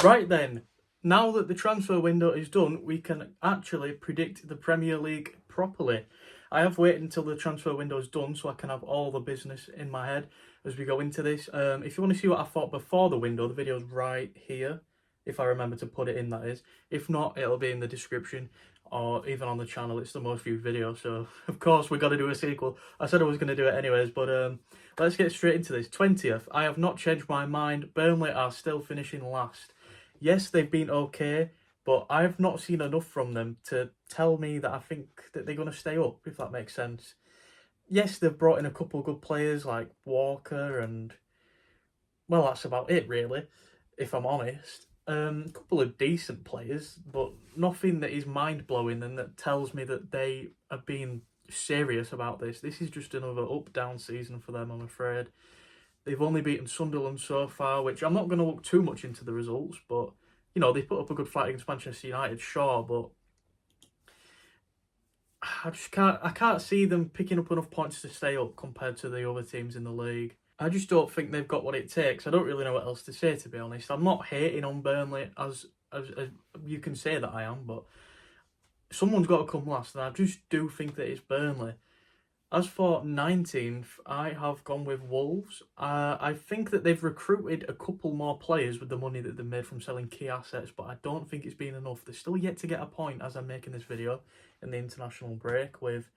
Right then, now that the transfer window is done, we can actually predict the Premier League properly. I have waited until the transfer window is done so I can have all the business in my head as we go into this. If you want to see what I thought before the window, the video's right here, if I remember to put it in, that is. If not, it'll be in the description or even on the channel. It's the most viewed video, so of course we got to do a sequel. I said I was going to do it anyways, but let's get straight into this. 20th, I have not changed my mind. Burnley are still finishing last. Yes, they've been okay, but I've not seen enough from them to tell me that I think that they're going to stay up, if that makes sense. Yes, they've brought in a couple of good players like Walker and, well, that's about it, really, if I'm honest. A couple of decent players, but nothing that is mind-blowing and that tells me that they are being serious about this. This is just another up-down season for them, I'm afraid. They've only beaten Sunderland so far, which I'm not going to look too much into the results, but, you know, they put up a good fight against Manchester United, sure, but I can't see them picking up enough points to stay up compared to the other teams in the league. I just don't think they've got what it takes. I don't really know what else to say, to be honest. I'm not hating on Burnley as you can say that I am, but someone's got to come last, and I just do think that it's Burnley. As for 19th, I have gone with Wolves. I think that they've recruited a couple more players with the money that they've made from selling key assets, but I don't think it's been enough. They're still yet to get a point as I'm making this video in the international break, with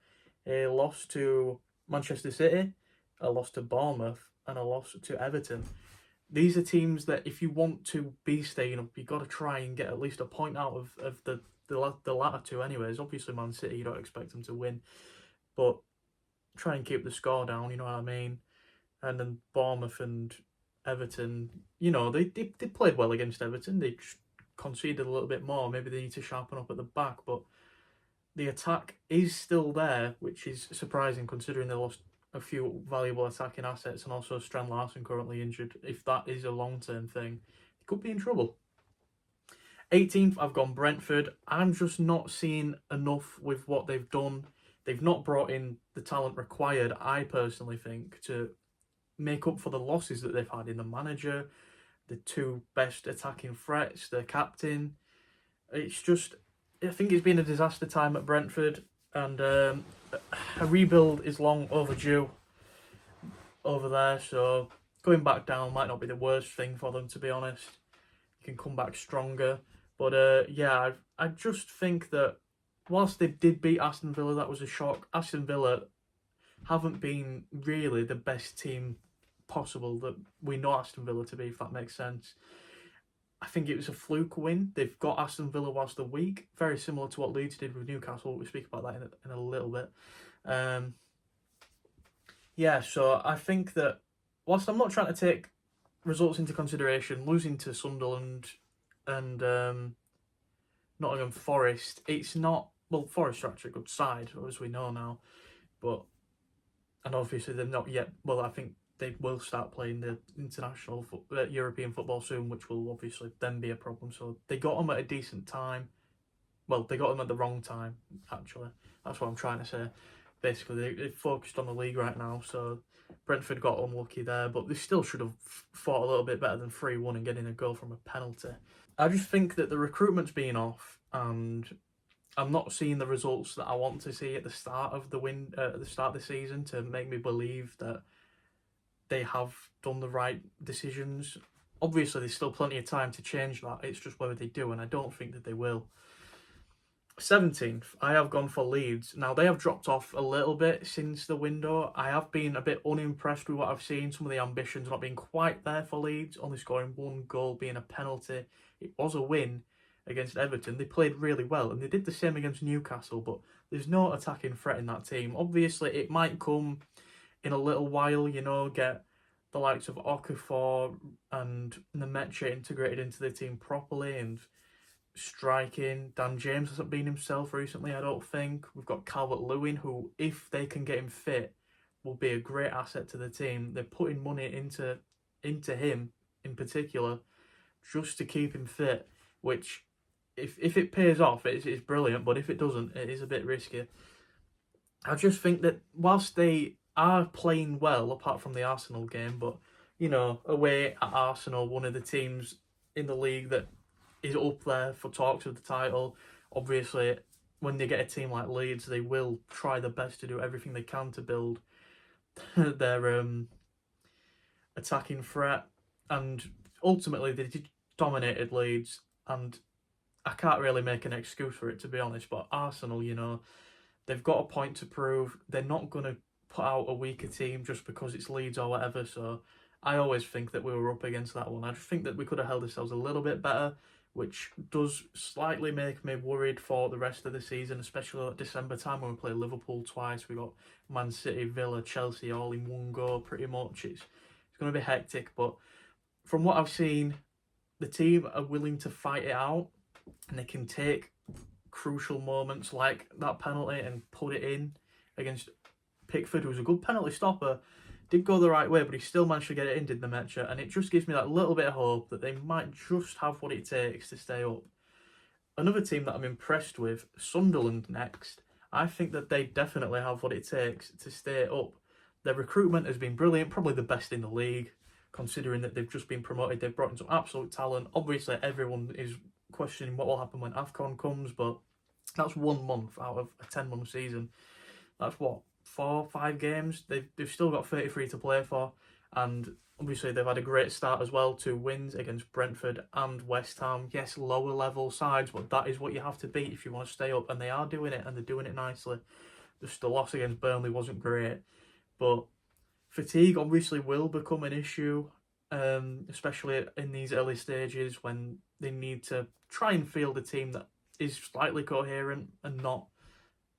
a loss to Manchester City, a loss to Bournemouth, and a loss to Everton. These are teams that if you want to be staying up, you've got to try and get at least a point out of the latter two anyways. Obviously, Man City, you don't expect them to win, but try and keep the score down, you know what I mean? And then Bournemouth and Everton, you know, they played well against Everton. They just conceded a little bit more. Maybe they need to sharpen up at the back, but the attack is still there, which is surprising considering they lost a few valuable attacking assets, and also Strand Larsen currently injured. If that is a long-term thing, he could be in trouble. 18th, I've gone Brentford. I'm just not seeing enough with what they've done. They've not brought in the talent required, I personally think, to make up for the losses that they've had in the manager, the two best attacking threats, the captain. It's just, I think it's been a disaster time at Brentford, and a rebuild is long overdue over there, so going back down might not be the worst thing for them, to be honest. You can come back stronger. But yeah, I just think that whilst they did beat Aston Villa, that was a shock. Aston Villa haven't been really the best team possible that we know Aston Villa to be, if that makes sense. I think it was a fluke win. They've got Aston Villa whilst they're weak, very similar to what Leeds did with Newcastle. We'll speak about that in a little bit. Yeah, so I think that whilst I'm not trying to take results into consideration, losing to Sunderland and Nottingham Forest, it's not, well, Forest are actually a good side, as we know now, but, and obviously they're not yet, well, I think they will start playing the international European football soon, which will obviously then be a problem. So they got them at a decent time. Well, they got them at the wrong time, actually. That's what I'm trying to say. Basically, they're focused on the league right now, so Brentford got unlucky there, but they still should have fought a little bit better than 3-1 and getting a goal from a penalty. I just think that the recruitment's been off, and I'm not seeing the results that I want to see at the start of the start of the season to make me believe that they have done the right decisions. Obviously, there's still plenty of time to change that. It's just whether they do, and I don't think that they will. 17th, I have gone for Leeds. Now, they have dropped off a little bit since the window. I have been a bit unimpressed with what I've seen. Some of the ambitions not being quite there for Leeds, only scoring one goal, being a penalty. It was a win against Everton. They played really well, and they did the same against Newcastle, but there's no attacking threat in that team. Obviously, it might come in a little while, you know, get the likes of Okafor and Nemecha integrated into the team properly, and striking. Dan James hasn't been himself recently, I don't think. We've got Calvert-Lewin, who, if they can get him fit, will be a great asset to the team. They're putting money into him in particular just to keep him fit, which, if it pays off, it's brilliant, but if it doesn't, it is a bit risky. I just think that whilst they are playing well, apart from the Arsenal game, but, you know, away at Arsenal, one of the teams in the league that is up there for talks of the title. Obviously, when they get a team like Leeds, they will try their best to do everything they can to build their attacking threat, and ultimately they dominated Leeds, and I can't really make an excuse for it, to be honest. But Arsenal, they've got a point to prove. They're not going to put out a weaker team just because it's Leeds or whatever. So I always think that we were up against that one. I just think that we could have held ourselves a little bit better, which does slightly make me worried for the rest of the season, especially at December time when we play Liverpool twice. We got Man City, Villa, Chelsea all in one go pretty much. It's going to be hectic, but from what I've seen, the team are willing to fight it out, and they can take crucial moments like that penalty and put it in against Pickford, who's a good penalty stopper. Did go the right way, but he still managed to get it in, did the Metcha, and it just gives me that little bit of hope that they might just have what it takes to stay up. Another team that I'm impressed with, Sunderland next. I think that they definitely have what it takes to stay up. Their recruitment has been brilliant, probably the best in the league, considering that they've just been promoted. They've brought in some absolute talent. Obviously, everyone is questioning what will happen when AFCON comes, but that's 1 month out of a 10-month season. That's what, 4-5 games? They've still got 33 to play for, and obviously they've had a great start as well. 2 wins against Brentford and West Ham. Yes, lower level sides, but that is what you have to beat if you want to stay up, and they are doing it, and they're doing it nicely. Just the loss against Burnley wasn't great, but fatigue obviously will become an issue, especially in these early stages when they need to try and field a team that is slightly coherent and not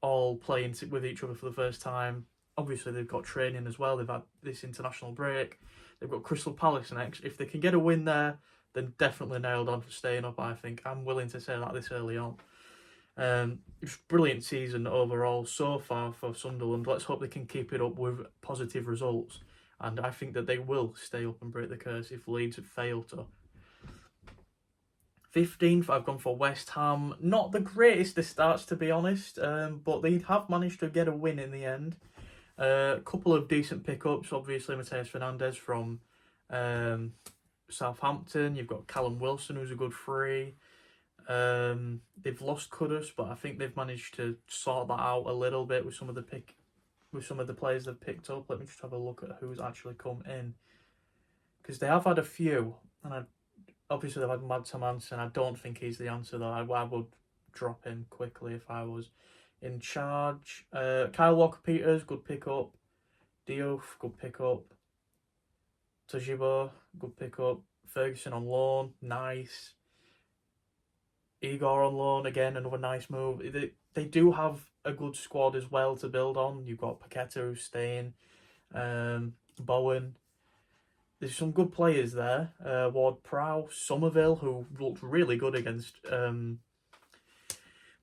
all playing with each other for the first time. Obviously, they've got training as well. They've had this international break. They've got Crystal Palace next. If they can get a win there, then definitely nailed on for staying up, I think. I'm willing to say that this early on. It's a brilliant season overall so far for Sunderland. Let's hope they can keep it up with positive results. And I think that they will stay up and break the curse if Leeds fail to. 15th, I've gone for West Ham. Not the greatest of starts, to be honest, but they have managed to get a win in the end. A couple of decent pickups, obviously Mateus Fernandes from Southampton. You've got Callum Wilson, who's a good free. They've lost Kudus, but I think they've managed to sort that out a little bit with some of the players they've picked up. Let me just have a look at who's actually come in, because they have had a few, and obviously they've had Mads Hermansen. I don't think he's the answer though. I would drop him quickly if I was in charge. Kyle Walker-Peters, good pickup. Diouf, good pickup. Tajibo, good pickup. Ferguson on loan, nice. Igor on loan, again, another nice move. They do have a good squad as well to build on. You've got Paqueta who's staying, Bowen. There's some good players there. Ward-Prowse, Somerville, who looked really good against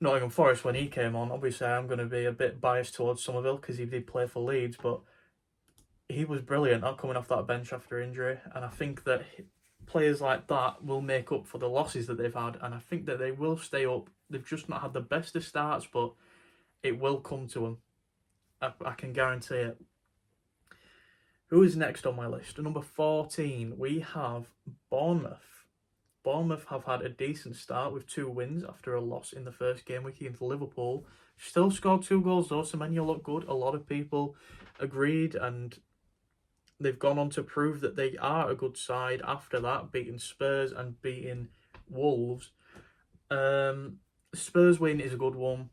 Nottingham Forest when he came on. Obviously, I'm going to be a bit biased towards Somerville because he did play for Leeds, but he was brilliant not coming off that bench after injury. And I think that players like that will make up for the losses that they've had, and I think that they will stay up. They've just not had the best of starts, but it will come to them. I can guarantee it. Who is next on my list? Number 14, we have Bournemouth. Bournemouth have had a decent start with 2 wins after a loss in the first game week against Liverpool. Still scored 2 goals though. Semenyo looked good. A lot of people agreed, and they've gone on to prove that they are a good side after that, beating Spurs and beating Wolves. Spurs win is a good one.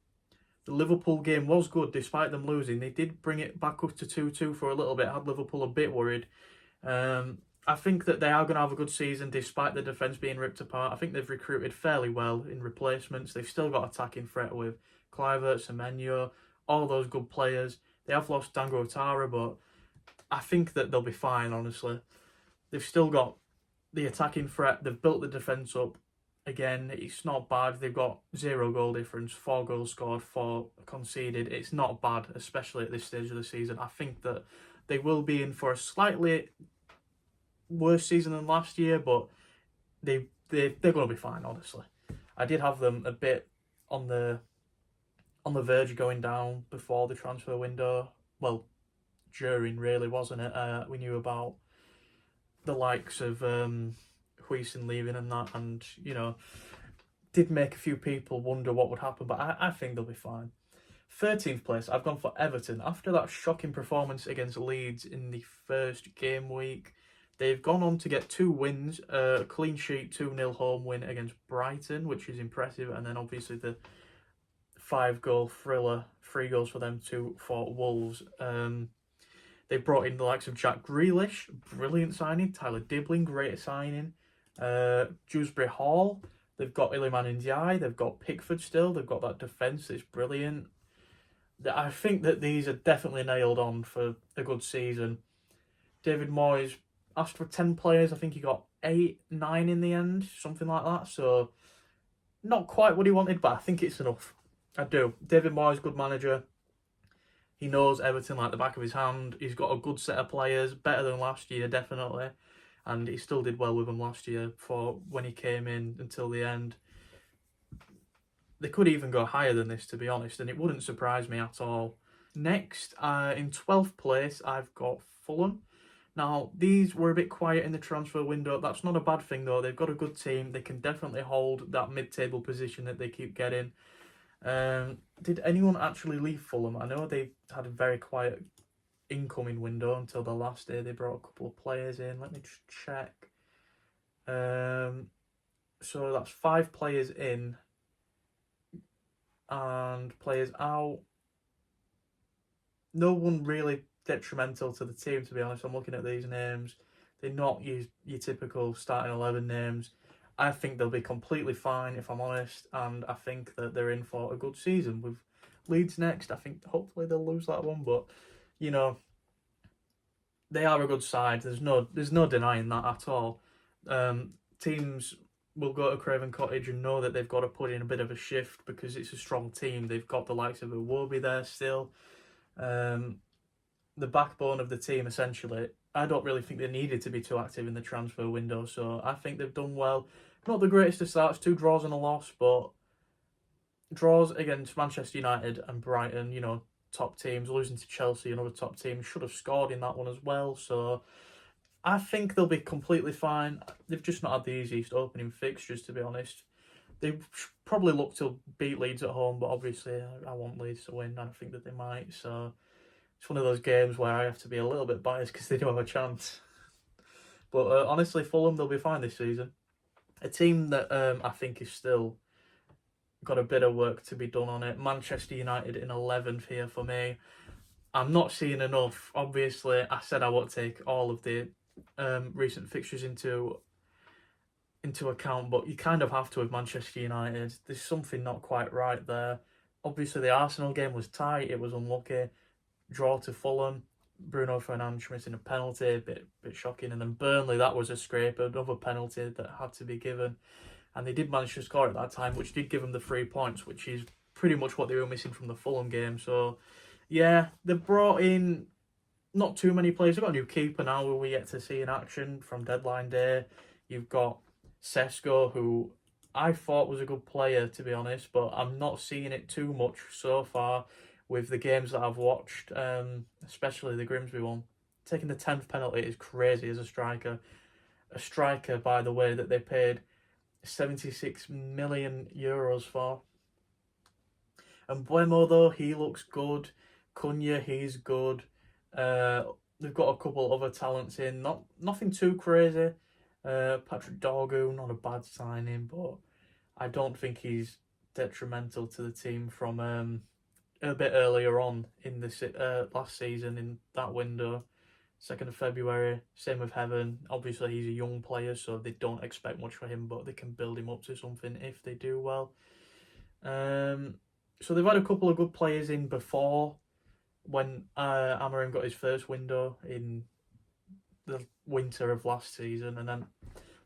The Liverpool game was good despite them losing. They did bring it back up to 2-2 for a little bit, had Liverpool a bit worried. I think that they are going to have a good season despite the defence being ripped apart. I think they've recruited fairly well in replacements. They've still got attacking threat with Kluivert, Semenyo, all those good players. They have lost Dango Ouattara, but I think that they'll be fine, honestly. They've still got the attacking threat. They've built the defence up. Again, it's not bad. They've got 0 goal difference, 4 goals scored, 4 conceded. It's not bad, especially at this stage of the season. I think that they will be in for a slightly worse season than last year, but they're going to be fine, honestly. I did have them a bit on the verge of going down before the transfer window. Well, during, really, wasn't it? We knew about the likes of Huijsen leaving and that, and, you know, did make a few people wonder what would happen, but I think they'll be fine. 13th place, I've gone for Everton. After that shocking performance against Leeds in the first game week, they've gone on to get 2 wins, a clean sheet, 2-0 home win against Brighton, which is impressive, and then obviously the 5-goal thriller, 3 goals for them, 2 for Wolves. They brought in the likes of Jack Grealish, brilliant signing. Tyler Dibbling, great signing. Dewsbury Hall, they've got Iliman Ndiaye, they've got Pickford still, they've got that defence that's brilliant. I think that these are definitely nailed on for a good season. David Moyes asked for 10 players. I think he got 8, 9 in the end, something like that. So, not quite what he wanted, but I think it's enough. I do. David Moyes, good manager. He knows Everton like the back of his hand. He's got a good set of players, better than last year, definitely. And he still did well with them last year for when he came in until the end. They could even go higher than this, to be honest, and it wouldn't surprise me at all. Next, in 12th place, I've got Fulham. Now, these were a bit quiet in the transfer window. That's not a bad thing, though. They've got a good team. They can definitely hold that mid-table position that they keep getting. Did anyone actually leave Fulham? I know they had a very quiet incoming window until the last day. They brought a couple of players in. Let me just check. So that's 5 players in and players out. No one really detrimental to the team, to be honest. I'm looking at these names. They're not your typical starting 11 names. I think they'll be completely fine, if I'm honest, and I think that they're in for a good season. With Leeds next, I think hopefully they'll lose that one, but, you know, they are a good side. There's no denying that at all. Teams will go to Craven Cottage and know that they've got to put in a bit of a shift because it's a strong team. They've got the likes of Iwobi there still. The backbone of the team, essentially. I don't really think they needed to be too active in the transfer window, so I think they've done well. Not the greatest of starts, 2 draws and a loss, but draws against Manchester United and Brighton, you know, top teams, losing to Chelsea, another top team, should have scored in that one as well, so I think they'll be completely fine. They've just not had the easiest opening fixtures, to be honest. They probably look to beat Leeds at home, but obviously I want Leeds to win, and I think that they might, so it's one of those games where I have to be a little bit biased because they do have a chance. But honestly, Fulham, they'll be fine this season. A team that I think is still got a bit of work to be done on it. Manchester United in 11th here for me. I'm not seeing enough. Obviously, I said I won't take all of the recent fixtures into account, but you kind of have to with Manchester United. There's something not quite right there. Obviously, the Arsenal game was tight. It was unlucky. Draw to Fulham. Bruno Fernandes missing a penalty, a bit shocking. And then Burnley, that was a scraper, another penalty that had to be given. And they did manage to score at that time, which did give them the 3 points, which is pretty much what they were missing from the Fulham game. So, yeah, they've brought in not too many players. They've got a new keeper now who we get to see in action from deadline day. You've got Sesko, who I thought was a good player, to be honest, but I'm not seeing it too much so far with the games that I've watched, especially the Grimsby one. Taking the 10th penalty is crazy as a striker. A striker, by the way, that they paid 76 million euros for. And Buemo, though, he looks good. Cunha, he's good. They've got a couple other talents in. Nothing too crazy. Patrick Dorgu, not a bad signing, but I don't think he's detrimental to the team from a bit earlier on in the last season in that window. 2nd of February, same with Heaven. Obviously, he's a young player, so they don't expect much for him, but they can build him up to something if they do well. So they've had a couple of good players in before when Amarim got his first window in the winter of last season, and then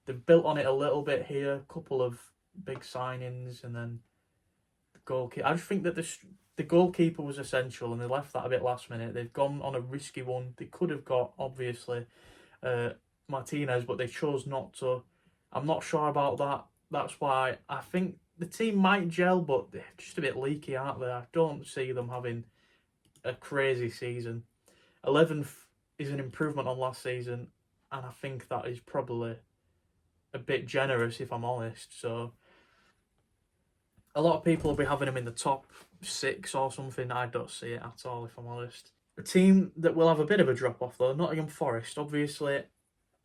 they've built on it a little bit here. A couple of big signings, and then the goalkeeper. I just think that the goalkeeper was essential, and they left that a bit last minute. They've gone on a risky one. They could have got, obviously, Martinez, but they chose not to. I'm not sure about that. That's why I think the team might gel, but they're just a bit leaky, aren't they? I don't see them having a crazy season. 11th is an improvement on last season, and I think that is probably a bit generous, if I'm honest. So a lot of people will be having them in the top 6 or something. I don't see it at all, if I'm honest. A team that will have a bit of a drop off though, Nottingham Forest, obviously,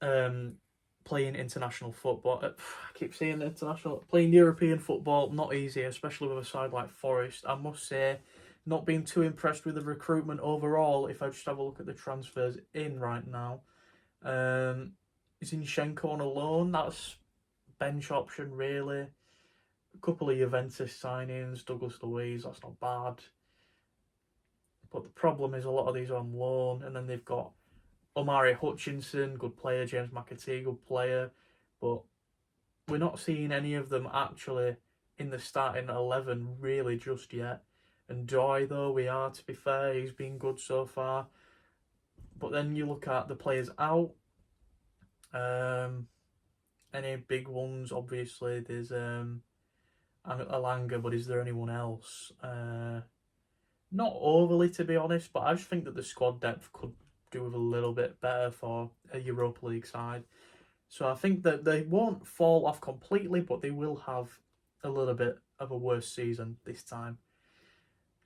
playing international football. I keep saying international, playing European football, not easy, especially with a side like Forest. I must say, not being too impressed with the recruitment overall. If I just have a look at the transfers in right now, Zinchenko on a loan. That's bench option really. A couple of Juventus signings, Douglas Luiz. That's not bad. But the problem is a lot of these are on loan, and then they've got Omari Hutchinson, good player, James McAtee, good player, but we're not seeing any of them actually in the starting 11 really just yet. And Doy, though, we are, to be fair, he's been good so far. But then you look at the players out, any big ones, obviously, there's Alanga, but is there anyone else? Not overly, to be honest, but I just think that the squad depth could do with a little bit better for a Europa League side. So I think that they won't fall off completely, but they will have a little bit of a worse season this time.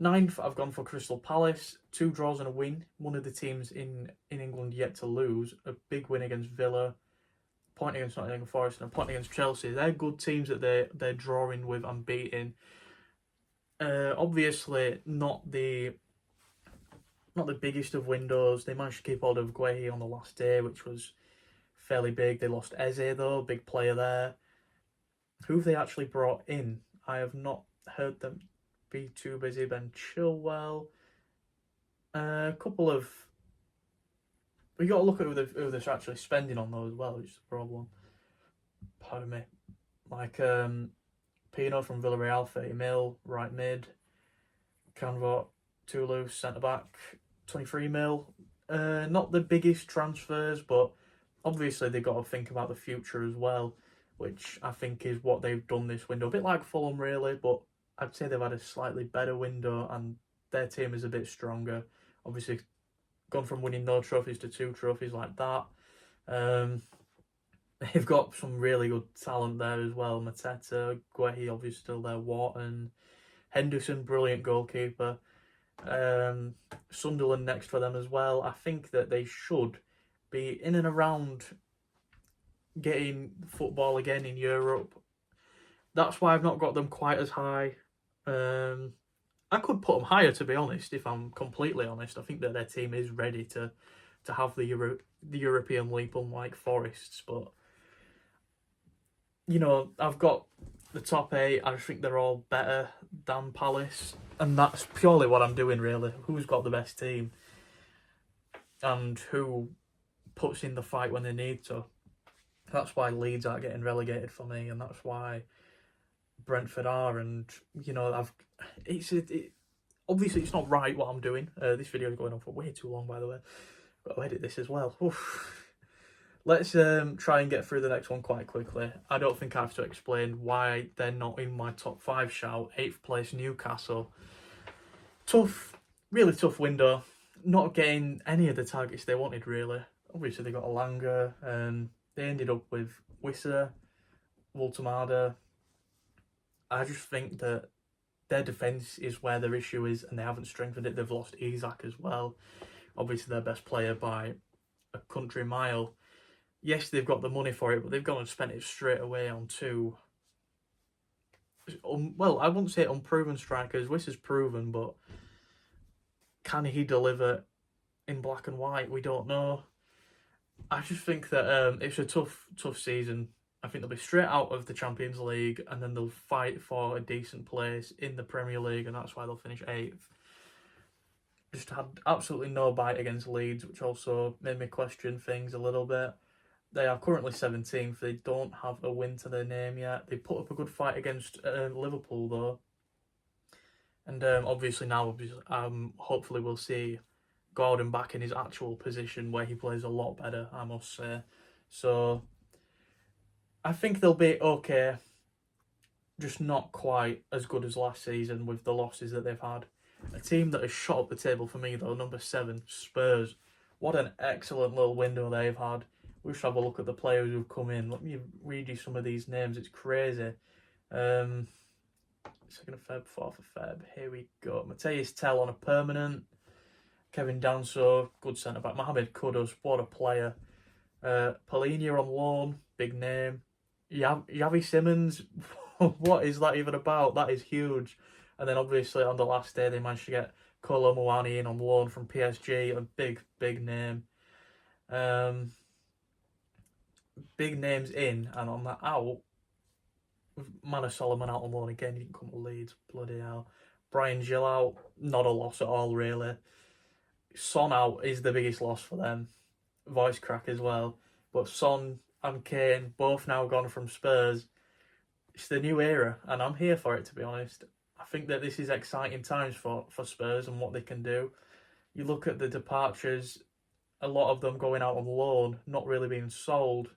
9th, I've gone for Crystal Palace. 2 draws and a win. One of the teams in England yet to lose. A big win against Villa. A point against Nottingham Forest and a point against Chelsea. They're good teams that they're drawing with and beating. Obviously, not the biggest of windows. They managed to keep hold of Guehi on the last day, which was fairly big. They lost Eze though, big player there. Who have they actually brought in? I have not heard them be too busy. Ben Chilwell. A couple of... We got to look at who they're actually spending on though as well, which is the problem. Pardon me. Like Pino from Villarreal, 30 mil, right mid. Canvot, Toulouse, centre back, 23 mil. Not the biggest transfers, but obviously they've got to think about the future as well, which I think is what they've done this window. A bit like Fulham, really, but I'd say they've had a slightly better window and their team is a bit stronger. Obviously, gone from winning no trophies to 2 trophies like that. They've got some really good talent there as well. Mateta, Guehi, obviously still there. Wharton, Henderson, brilliant goalkeeper. Sunderland next for them as well. I think that they should be in and around getting football again in Europe. That's why I've not got them quite as high. I could put them higher, to be honest, if I'm completely honest. I think that their team is ready to have the European leap, unlike Forest's. But, you know, I've got the top 8. I just think they're all better than Palace. And that's purely what I'm doing, really. Who's got the best team? And who puts in the fight when they need to. That's why Leeds aren't getting relegated for me. And that's why Brentford are. And, you know, obviously it's not right what I'm doing. This video is going on for way too long, by the way. Got to edit this as well. Oof. Let's try and get through the next one quite quickly. I don't think I have to explain why they're not in my top 5 shout. 8th place, Newcastle. Tough, really tough window. Not getting any of the targets they wanted, really. Obviously, they got Alanga, and they ended up with Wissa, Woltemade. I just think that their defence is where their issue is, and they haven't strengthened it. They've lost Isak as well. Obviously, their best player by a country mile. Yes, they've got the money for it, but they've gone and spent it straight away on 2. Well, I wouldn't say unproven strikers. Wissa's proven, but can he deliver in black and white? We don't know. I just think that it's a tough season. I think they'll be straight out of the Champions League, and then they'll fight for a decent place in the Premier League, and that's why they'll finish 8th. Just had absolutely no bite against Leeds, which also made me question things a little bit. They are currently 17th. They don't have a win to their name yet. They put up a good fight against Liverpool, though. And obviously now, hopefully we'll see Gordon back in his actual position where he plays a lot better, I must say. So I think they'll be okay. Just not quite as good as last season with the losses that they've had. A team that has shot up the table for me, though, number 7, Spurs. What an excellent little window they've had. We should have a look at the players who've come in. Let me read you some of these names. It's crazy. 2nd of Feb, 4th of Feb. Here we go. Mateus Tell on a permanent. Kevin Danso, good centre back. Mohamed Kudus, what a player. Polinia on loan, big name. Yavi Simmons, what is that even about? That is huge. And then obviously on the last day they managed to get Kolo Muani in on loan from PSG, a big name. Big names in, and on that out, Manor Solomon out on loan again. He didn't come to Leeds, bloody hell. Brian Gill out, not a loss at all really. Son out is the biggest loss for them. Voice crack as well. But Son and Kane both now gone from Spurs. It's the new era, and I'm here for it, to be honest. I think that this is exciting times for Spurs and what they can do. You look at the departures, a lot of them going out on loan, not really being sold.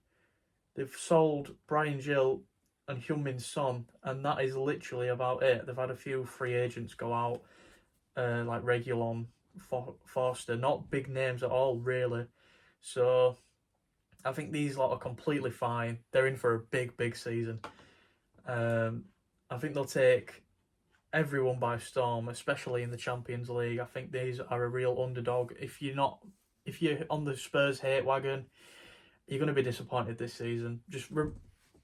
They've sold Brian Gill and Heung-min Son, and that is literally about it. They've had a few free agents go out, like Reguilon, Forster, not big names at all, really. So I think these lot are completely fine. They're in for a big season. I think they'll take everyone by storm, especially in the Champions League. I think these are a real underdog. If you're on the Spurs hate wagon, you're going to be disappointed this season.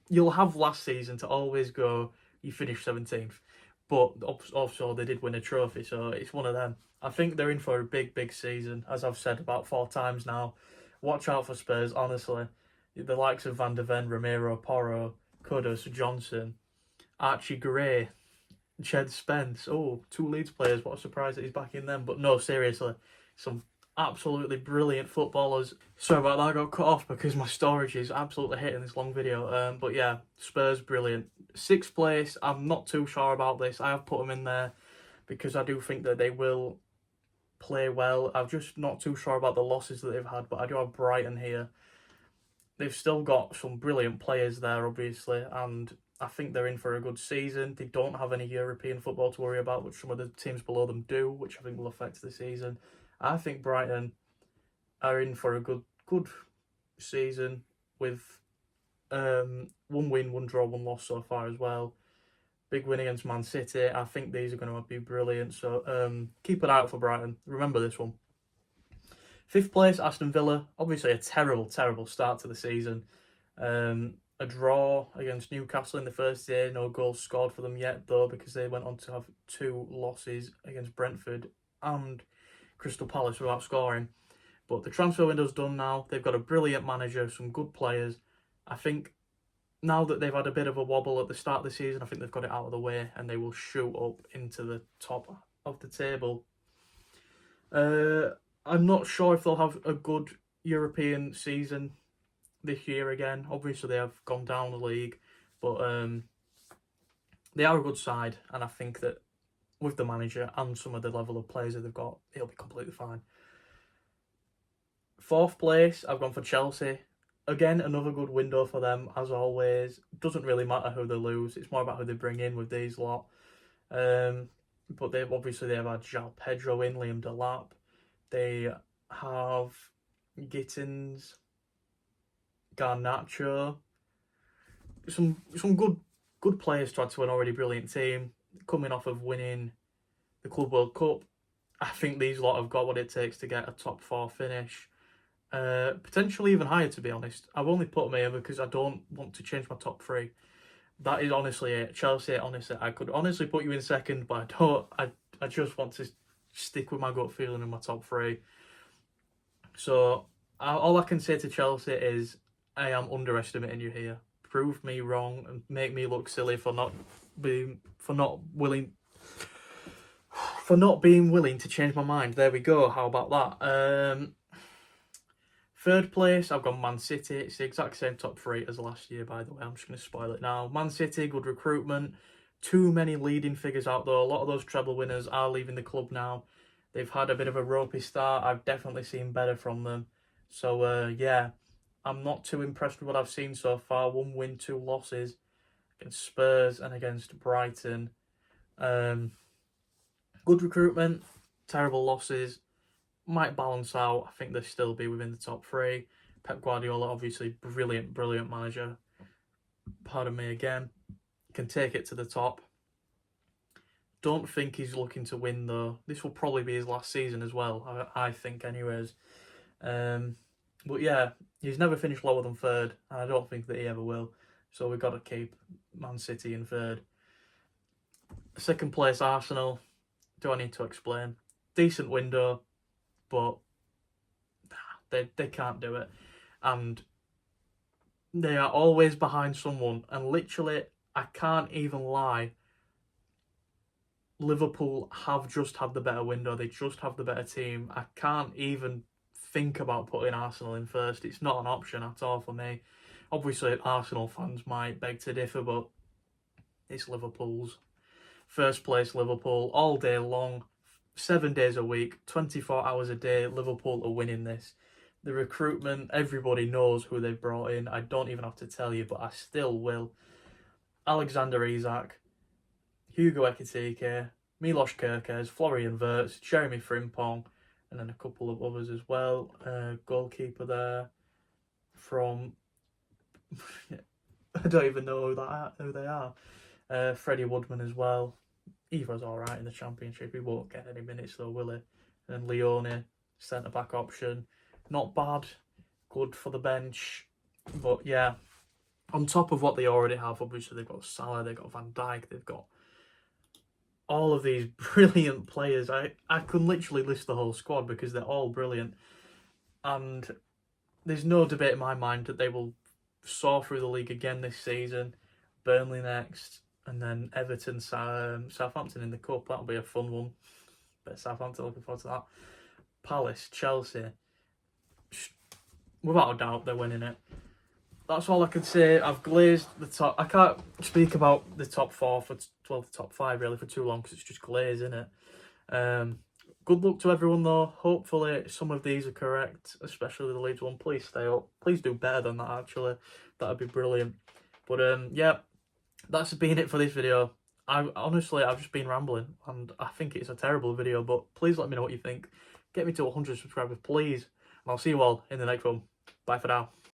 You'll have last season to always go, you finished 17th. But also they did win a trophy, so it's one of them. I think they're in for a big season, as I've said about 4 times now. Watch out for Spurs, honestly. The likes of Van de Ven, Romero, Porro, Kudus, Johnson, Archie Gray, Ched Spence. Oh, 2 Leeds players. What a surprise that he's back in them. But no, seriously, some absolutely brilliant footballers. Sorry about that, I got cut off because my storage is absolutely hitting this long video. But yeah, Spurs, brilliant. 6th place, I'm not too sure about this. I have put them in there because I do think that they will play well. I'm just not too sure about the losses that they've had, but I do have Brighton here. They've still got some brilliant players there, obviously, and I think they're in for a good season. They don't have any European football to worry about, which some of the teams below them do, which I think will affect the season. I think Brighton are in for a good season with 1 win, 1 draw, 1 loss so far as well. Big win against Man City. I think these are going to be brilliant. So keep an eye out for Brighton. Remember this one. 5th place, Aston Villa. Obviously a terrible start to the season. A draw against Newcastle in the first day. No goals scored for them yet, though, because they went on to have 2 losses against Brentford and Crystal Palace without scoring. But the transfer window's done now. They've got a brilliant manager, some good players. I think now that they've had a bit of a wobble at the start of the season, I think they've got it out of the way and they will shoot up into the top of the table. I'm not sure if they'll have a good European season this year again. Obviously, they have gone down the league, but they are a good side, and I think that with the manager and some of the level of players that they've got, it'll be completely fine. 4th place, I've gone for Chelsea. Again, another good window for them, as always. Doesn't really matter who they lose. It's more about who they bring in with these lot. But they've had João Pedro in, Liam Delap. They have Gittins, Garnacho. Some good players to add to an already brilliant team. Coming off of winning the Club World Cup, I think these lot have got what it takes to get a top 4 finish. Potentially even higher, to be honest. I've only put them here because I don't want to change my top 3. That is honestly it. Chelsea, honestly, I could honestly put you in 2nd, but I don't. I just want to stick with my gut feeling in my top 3. So all I can say to Chelsea is I am underestimating you here. Prove me wrong and make me look silly for not being willing to change my mind. There we go. How about that? 3rd place, I've gone Man City. It's the exact same top 3 as last year, by the way. I'm just going to spoil it now. Man City, good recruitment. Too many leading figures out there. A lot of those treble winners are leaving the club now. They've had a bit of a ropey start. I've definitely seen better from them. So, yeah, I'm not too impressed with what I've seen so far. 1 win, 2 losses against Spurs and against Brighton. Good recruitment, terrible losses. Might balance out. I think they'll still be within the top 3. Pep Guardiola, obviously, brilliant manager. Pardon me again. Can take it to the top. Don't think he's looking to win, though. This will probably be his last season as well, I think, anyways. But yeah, he's never finished lower than third, and I don't think that he ever will. So we've got to keep Man City in third. Second place, Arsenal. Do I need to explain? Decent window, but they can't do it. And they are always behind someone. And literally, I can't even lie, Liverpool have just had the better window. They just have the better team. I can't even think about putting Arsenal in first. It's not an option at all for me. Obviously, Arsenal fans might beg to differ, but it's Liverpool's. First place, Liverpool, all day long, 7 days a week, 24 hours a day. Liverpool are winning this. The recruitment, everybody knows who they've brought in. I don't even have to tell you, but I still will. Alexander Isak, Hugo Ekitike, Milos Kerkez, Florian Wirtz, Jeremy Frimpong, and then a couple of others as well. Goalkeeper there from I don't even know who they are. Freddie Woodman as well. Eva's alright in the Championship. He won't get any minutes though, will he? And Leone, centre back option. Not bad. Good for the bench. But yeah, on top of what they already have, obviously they've got Salah, they've got Van Dijk, they've got all of these brilliant players. I can literally list the whole squad because they're all brilliant. And there's no debate in my mind that they will soar through the league again this season. Burnley next, and then Everton, Southampton in the Cup. That'll be a fun one. But Southampton, looking forward to that. Palace, Chelsea. Without a doubt, they're winning it. That's all I can say. I've glazed the top. I can't speak about the top four the top five really for too long because it's just glaze, isn't it? Good luck to everyone though. Hopefully some of these are correct, especially the Leeds one. Please stay up. Please do better than that actually. That'd be brilliant. But yeah, that's been it for this video. I've just been rambling and I think it's a terrible video, but please let me know what you think. Get me to 100 subscribers, please. And I'll see you all in the next one. Bye for now.